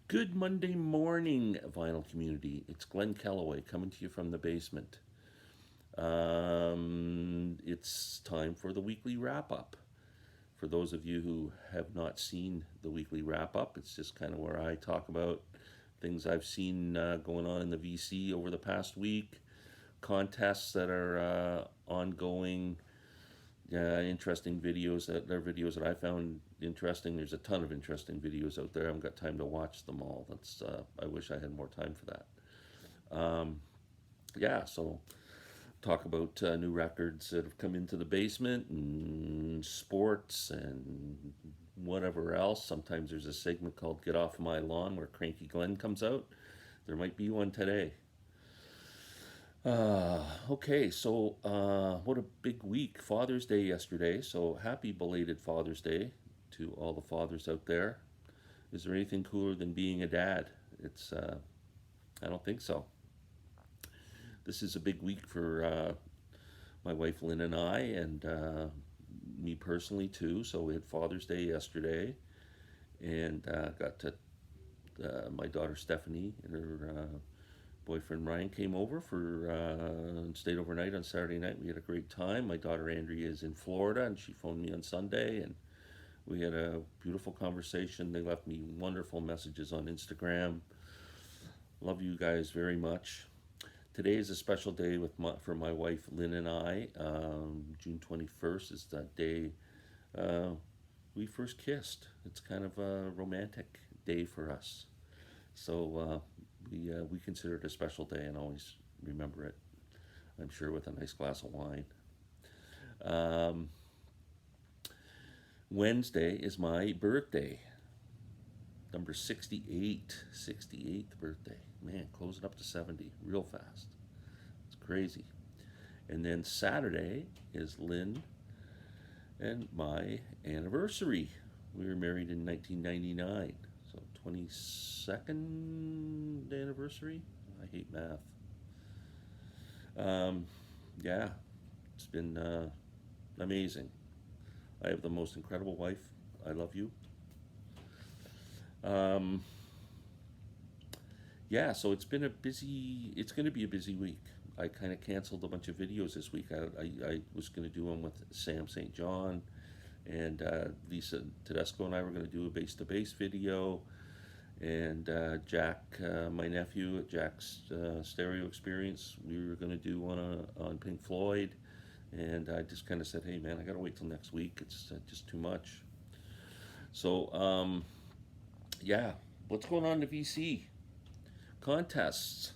Good Monday morning, vinyl community. It's Glen Kellaway coming to you from the basement. It's time for the weekly wrap up. For those of you who have not seen the weekly wrap up, it's just kind of where I talk about things I've seen going on in the VC over the past week, contests that are ongoing, interesting videos that are videos that I found interesting. There's a ton of interesting videos out there. I haven't got time to watch them all. That's I wish I had more time for that. Yeah, so talk about new records that have come into the basement and sports and whatever else. Sometimes there's a segment called "Get Off My Lawn" where Cranky Glenn comes out. There might be one today. Okay, so what a big week. Father's Day yesterday, so happy belated Father's Day to all the fathers out there. Is there anything cooler than being a dad? I don't think so. This is a big week for my wife Lynn and I, and me personally too. So we had Father's Day yesterday, and got to my daughter Stephanie and her boyfriend Ryan came over for and stayed overnight on Saturday night. We had a great time. My daughter Andrea is in Florida, and she phoned me on Sunday, and we had a beautiful conversation. They left me wonderful messages on Instagram. Love you guys very much. Today is a special day for my wife Lynn and I. June 21st is that day uh, we first kissed. It's kind of a romantic day for us. So we consider it a special day and always remember it. I'm sure with a nice glass of wine. Um, Wednesday is my birthday, number 68, 68th birthday. Man, closing up to 70 real fast. It's crazy. And then Saturday is Lynn and my anniversary. We were married in 1999, so 22nd anniversary. I hate math. Um, yeah, it's been amazing. I have the most incredible wife. I love you. Um, yeah, so it's been a busy. It's going to be a busy week. I kind of canceled a bunch of videos this week. I was going to do one with Sam St. John, and Lisa Tedesco and I were going to do a bass to bass video, and Jack, my nephew at Jack's Stereo Experience, we were going to do one on Pink Floyd, and I just kind of said, hey man, I got to wait till next week. It's just too much. So yeah, what's going on in the VC contests?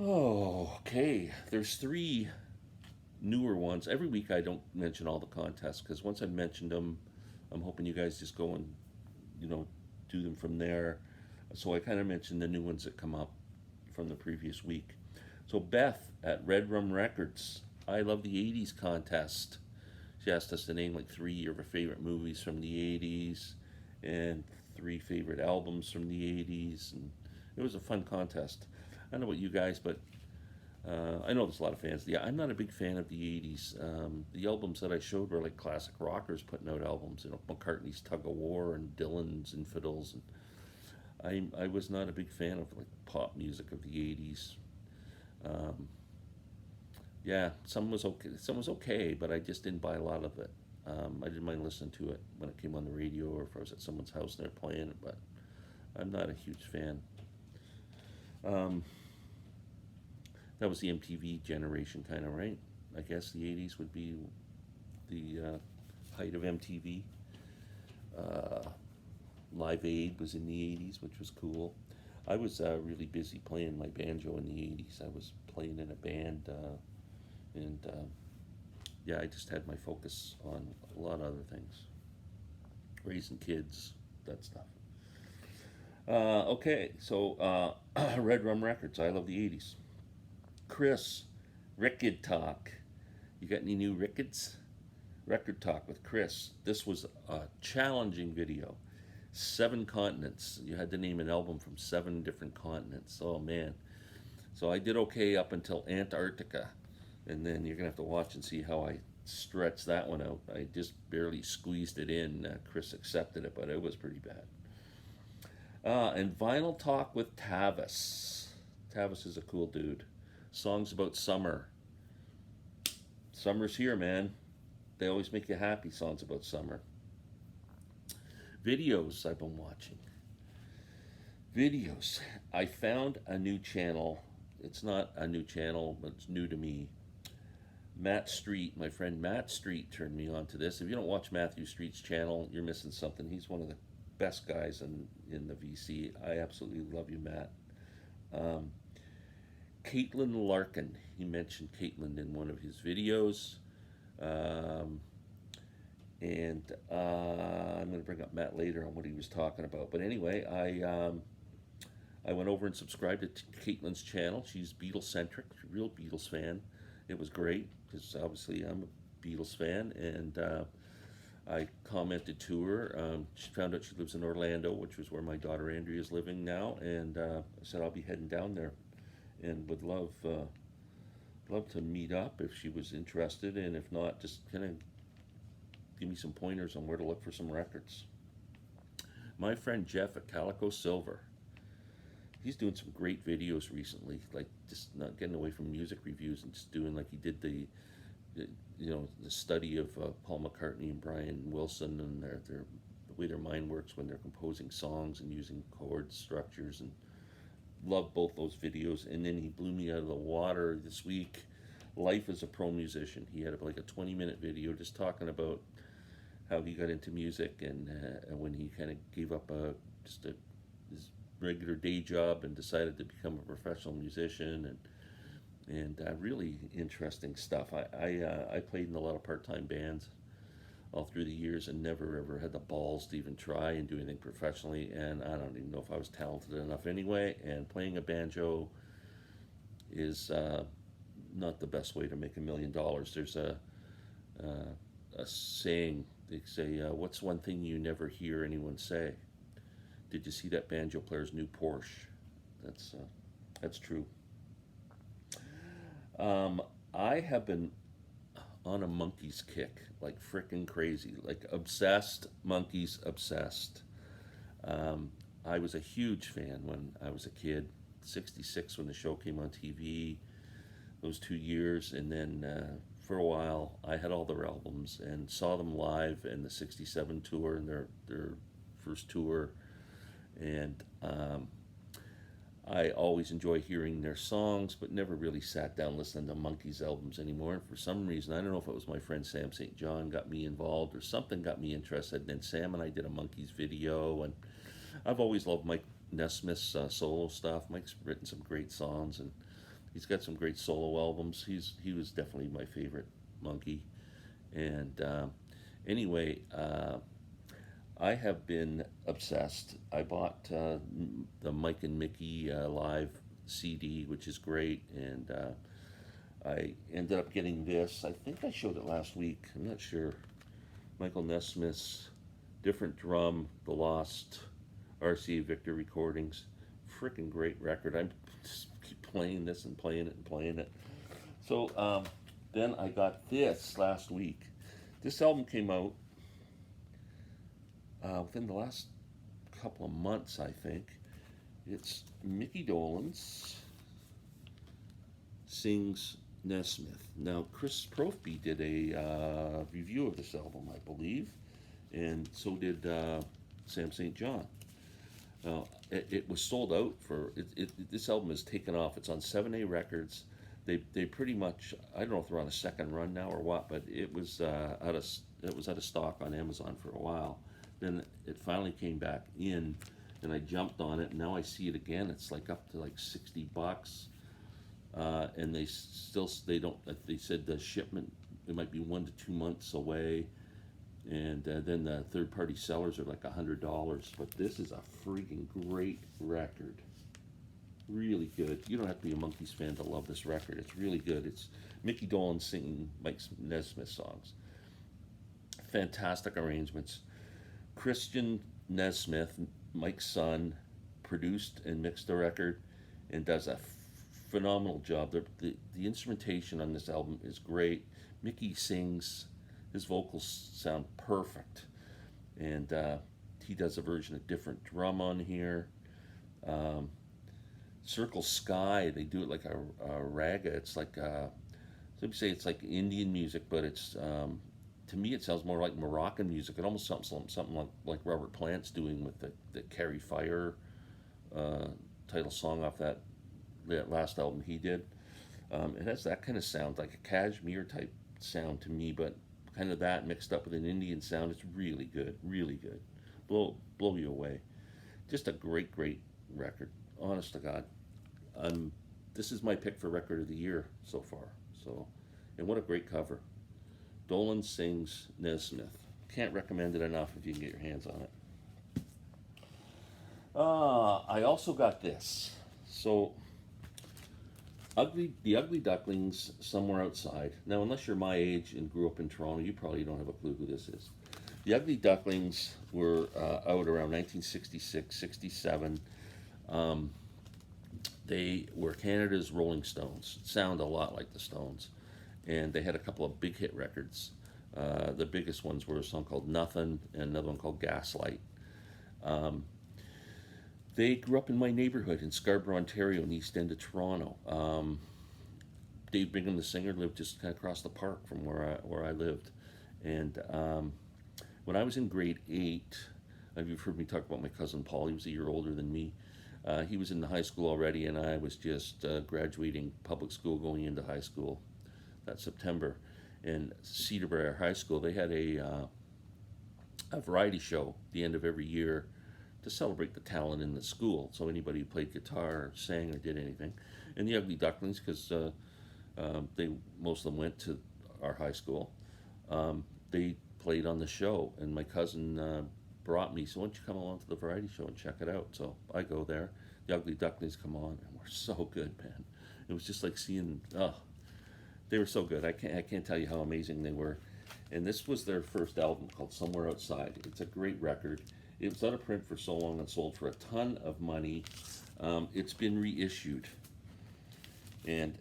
Oh, okay. There's three newer ones. Every week I don't mention all the contests because once I've mentioned them, I'm hoping you guys just go and you know do them from there. So I kind of mentioned the new ones that come up from the previous week. So Beth at REDRUM Records, I love the '80s contest. She asked us to name like three of her favorite movies from the '80s and three favorite albums from the '80s, and it was a fun contest. I don't know about you guys, but I know there's a lot of fans. Yeah, I'm not a big fan of the '80s. The albums that I showed were like classic rockers putting out albums. You know, McCartney's Tug of War and Dylan's Infidels. And I was not a big fan of like pop music of the '80s. Um, yeah, some was okay. Some was okay, but I just didn't buy a lot of it. I didn't mind listening to it when it came on the radio or if I was at someone's house and they're playing it, but I'm not a huge fan. Um, that was the MTV generation, kind of, right? I guess the '80s would be the height of MTV. Uh, Live Aid was in the '80s, which was cool. I was really busy playing my banjo in the '80s. I was playing in a band, and yeah, I just had my focus on a lot of other things, raising kids, that stuff. Okay, so Red Rum Records. I love the '80s. Chris, Rekkid Talk. You got any new Rickids? Record Talk with Chris. This was a challenging video. 7 continents. You had to name an album from 7 different continents. Oh man. So I did okay up until Antarctica. And then you're going to have to watch and see how I stretched that one out. I just barely squeezed it in. Chris accepted it, but it was pretty bad. And Vinyl Talk with Tavis. Tavis is a cool dude. Songs about summer. Summer's here, man. They always make you happy, songs about summer. Videos I've been watching. Videos. I found a new channel. It's not a new channel, but it's new to me. Matt Street, my friend Matt Street turned me on to this. If you don't watch Matthew Street's channel, you're missing something. He's one of the best guys in the VC. I absolutely love you, Matt. Um, Caitlin Larkin. He mentioned Caitlin in one of his videos. Um, and I'm going to bring up Matt later on what he was talking about. But anyway, I went over and subscribed to Caitlin's channel. She's Beatles centric, real Beatles fan. It was great because obviously I'm a Beatles fan, and I commented to her. She found out she lives in Orlando, which was where my daughter Andrea is living now, and I said I'll be heading down there, and would love to meet up if she was interested, and if not, just kind of give me some pointers on where to look for some records. My friend Jeff at Calico Silver, he's doing some great videos recently, like just not getting away from music reviews and just doing like he did the the study of Paul McCartney and Brian Wilson and their the way their mind works when they're composing songs and using chord structures, and love both those videos. And then he blew me out of the water this week. Life as a pro musician. He had like a 20-minute video just talking about how he got into music, and when he kind of gave up his regular day job and decided to become a professional musician, and really interesting stuff. I played in a lot of part-time bands all through the years and never ever had the balls to even try and do anything professionally, and I don't even know if I was talented enough anyway. And playing a banjo is not the best way to make $1 million. There's a saying. They say, "What's one thing you never hear anyone say? Did you see that banjo player's new Porsche?" That's true. I have been on a monkeys kick, like frickin' crazy, like obsessed. Monkeys obsessed. I was a huge fan when I was a kid. '66 when the show came on TV. Those 2 years, and then for a while I had all their albums and saw them live in the '67 tour and their first tour, and I always enjoy hearing their songs, but never really sat down listening to Monkees albums anymore. And for some reason, I don't know if it was my friend Sam St. John got me involved or something got me interested. And then Sam and I did a Monkees video, and I've always loved Mike Nesmith's solo stuff. Mike's written some great songs, and he's got some great solo albums. He was definitely my favorite Monkee. And anyway, I have been obsessed. I bought the Mike and Mickey live CD, which is great, and I ended up getting this. I think I showed it last week. I'm not sure. Michael Nesmith's Different Drum, The Lost, RCA Victor recordings. Freaking great record. I just keep playing this and playing it and playing it. So then I got this last week. This album came out within the last couple of months, I think. It's Mickey Dolenz sings Nesmith. Now, Chris Propfe did a review of this album, I believe, and so did Sam St. John. Now, it was sold out for this album is taken off. It's on 7A Records. They pretty much, I don't know if they're on a second run now or what, but it was out of stock on Amazon for a while. Then it finally came back in, and I jumped on it, and now I see it again. It's like up to like $60, and they don't. They said the shipment it might be 1 to 2 months away, and then the third-party sellers are like $100. But this is a freaking great record, really good. You don't have to be a Monkees fan to love this record. It's really good. It's Mickey Dolenz singing Mike Nesmith songs. Fantastic arrangements. Christian Nesmith, Mike's son, produced and mixed the record and does a phenomenal job. The instrumentation on this album is great. Mickey sings, his vocals sound perfect, and he does a version of Different Drum on here. Circle Sky, they do it like a raga. It's like some say it's like Indian music, but it's to me it sounds more like Moroccan music. It almost sounds something like Robert Plant's doing with the Carry Fire uh, title song off that last album he did. It has that kind of sound, like a Kashmir type sound to me, but kind of that mixed up with an Indian sound. It's really good, really good. Blow you away. Just a great record. Honest to God, this is my pick for record of the year so far. So, and what a great cover. Dolan sings Nesmith. Can't recommend it enough if you can get your hands on it. I also got this. So, the Ugly Ducklings, Somewhere Outside. Now, unless you're my age and grew up in Toronto, you probably don't have a clue who this is. The Ugly Ducklings were out around 1966, 67. They were Canada's Rolling Stones. Sound a lot like the Stones. And they had a couple of big hit records. The biggest ones were a song called Nothing and another one called Gaslight. They grew up in my neighborhood in Scarborough, Ontario, in the East End of Toronto. Dave Bingham, the singer, lived just kind of across the park from where I lived. And when I was in grade 8, you've heard me talk about my cousin Paul. He was a year older than me. He was in the high school already, and I was just graduating public school, going into high school that September. And Cedarbrae High School, they had a variety show at the end of every year to celebrate the talent in the school. So anybody who played guitar, or sang, or did anything. And the Ugly Ducklings, because most of them went to our high school, they played on the show. And my cousin brought me, so why don't you come along to the variety show and check it out? So I go there. The Ugly Ducklings come on, and we're so good, man. It was just like seeing, they were so good. I can't tell you how amazing they were. And this was their first album called Somewhere Outside. It's a great record. It was out of print for so long and sold for a ton of money. It's been reissued. And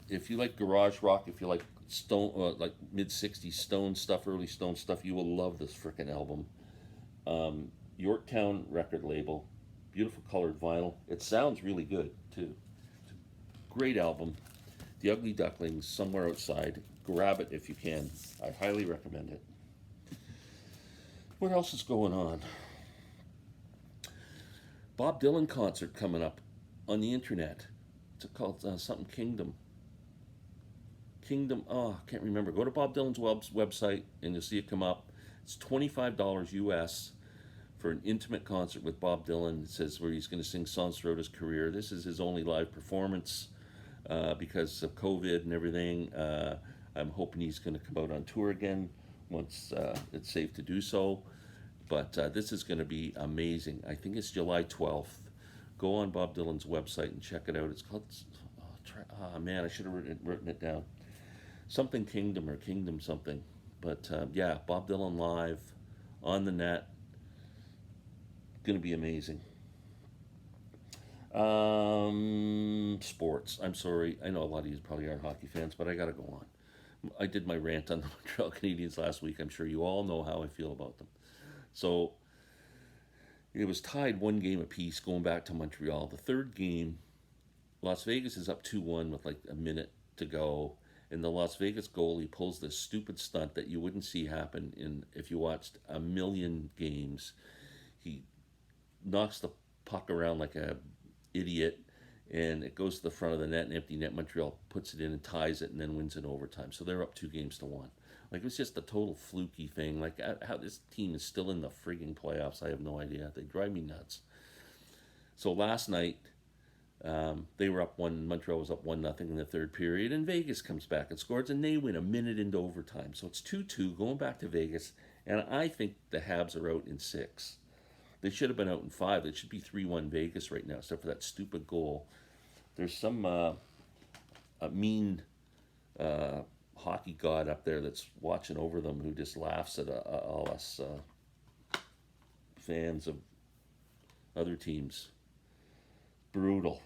if you like garage rock, if you like Stone, like mid '60s Stone stuff, early Stone stuff, you will love this frickin' album. Yorktown record label, beautiful colored vinyl. It sounds really good too. Great album. The Ugly Ducklings, Somewhere Outside. Grab it if you can. I highly recommend it. What else is going on? Bob Dylan concert coming up on the internet. It's called something Kingdom. I can't remember. Go to Bob Dylan's website and you'll see it come up. It's $25 US for an intimate concert with Bob Dylan. It says where he's going to sing songs throughout his career. This is his only live performance because of COVID and everything. I'm hoping he's going to come out on tour again once it's safe to do so. But this is going to be amazing. I think it's July 12th. Go on Bob Dylan's website and check it out. It's called, man, I should have written it down. Something Kingdom or Kingdom something. But yeah, Bob Dylan live on the net. Going to be amazing. Sports. I'm sorry. I know a lot of you probably aren't hockey fans, but I got to go on. I did my rant on the Montreal Canadiens last week. I'm sure you all know how I feel about them. So it was tied 1 game apiece going back to Montreal. The third game, Las Vegas is up 2-1 with like a minute to go. And the Las Vegas goalie pulls this stupid stunt that you wouldn't see happen if you watched a million games. He knocks the puck around like a idiot, and it goes to the front of the net, and empty net. Montreal puts it in and ties it and then wins in overtime. So they're up 2-1. Like, it was just a total fluky thing. Like, how this team is still in the frigging playoffs, I have no idea. They drive me nuts. So last night, they were up Montreal was up 1-0 in the third period, and Vegas comes back and scores, and they win a minute into overtime. So it's 2-2 going back to Vegas, and I think the Habs are out in 6. They should have been out in 5. It should be 3-1 Vegas right now, except for that stupid goal. There's some mean hockey god up there that's watching over them who just laughs at all us fans of other teams. Brutal.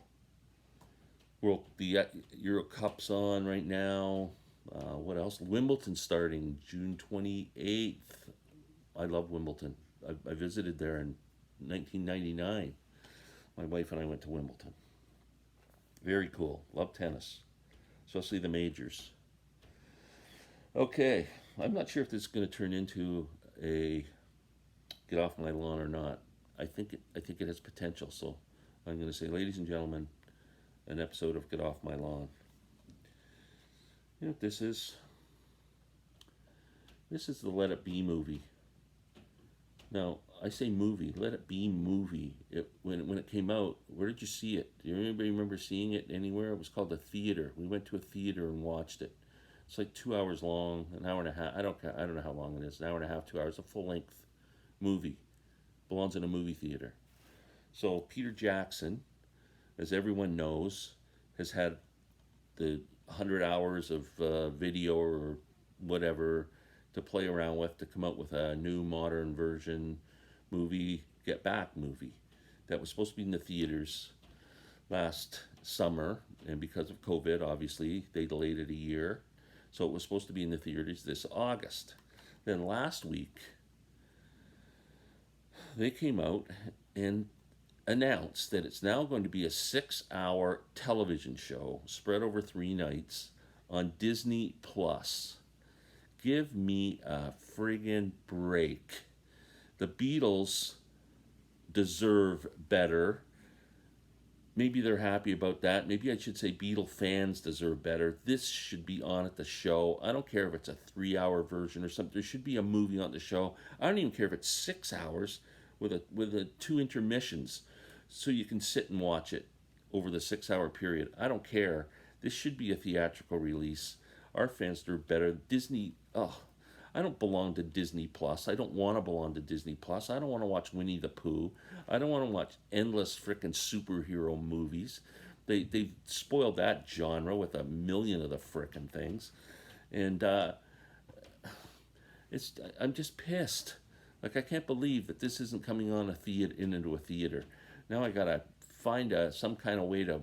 The Euro Cup's on right now. What else? Wimbledon starting June 28th. I love Wimbledon. I visited there in 1999. My wife and I went to Wimbledon. Very cool. Love tennis, especially the majors. Okay, I'm not sure if this is going to turn into a get off my lawn or not. I think it has potential. So I'm going to say, ladies and gentlemen, an episode of Get Off My Lawn. You know what this is? This is the Let It Be movie. Now, I say movie, Let It Be movie. When it came out, where did you see it? Do anybody remember seeing it anywhere? It was called The Theater. We went to a theater and watched it. It's like 2 hours long, an hour and a half. I don't know how long it is. An hour and a half, 2 hours. A full length movie. Belongs in a movie theater. So Peter Jackson, as everyone knows, has had the 100 hours of video or whatever to play around with to come out with a new modern version movie, Get Back movie, that was supposed to be in the theaters last summer, and because of COVID, obviously, they delayed it a year. So it was supposed to be in the theaters this August. Then last week, they came out and announced that it's now going to be a 6-hour television show spread over 3 nights on Disney Plus. Give me a friggin' break. The Beatles deserve better. Maybe they're happy about that. Maybe I should say Beatle fans deserve better. This should be on at the show. I don't care if it's a 3-hour version or something. There should be a movie on the show. I don't even care if it's 6 hours with a 2 intermissions, so you can sit and watch it over the 6-hour period. I don't care. This should be a theatrical release. Our fans deserve better. Disney, I don't belong to Disney Plus. I don't want to belong to Disney Plus. I don't want to watch Winnie the Pooh. I don't want to watch endless frickin' superhero movies. They spoiled that genre with a million of the frickin' things. And I'm just pissed. Like, I can't believe that this isn't coming on into a theater. Now I gotta find some kind of way to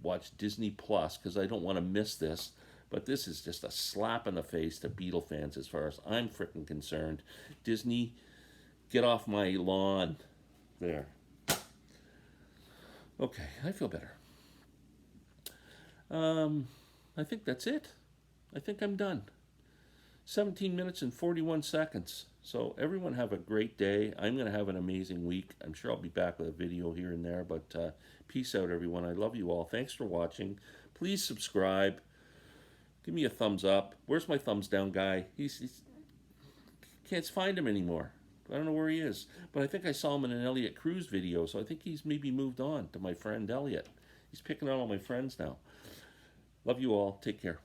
watch Disney Plus because I don't want to miss this. But this is just a slap in the face to Beatle fans as far as I'm frickin' concerned. Disney, get off my lawn. There. Okay, I feel better. I think that's it. I think I'm done. 17 minutes and 41 seconds. So everyone have a great day. I'm going to have an amazing week. I'm sure I'll be back with a video here and there. But peace out, everyone. I love you all. Thanks for watching. Please subscribe. Give me a thumbs up. Where's my thumbs down guy? He's can't find him anymore. I don't know where he is. But I think I saw him in an Elliot Cruz video, so I think he's maybe moved on to my friend Elliot. He's picking on all my friends now. Love you all. Take care.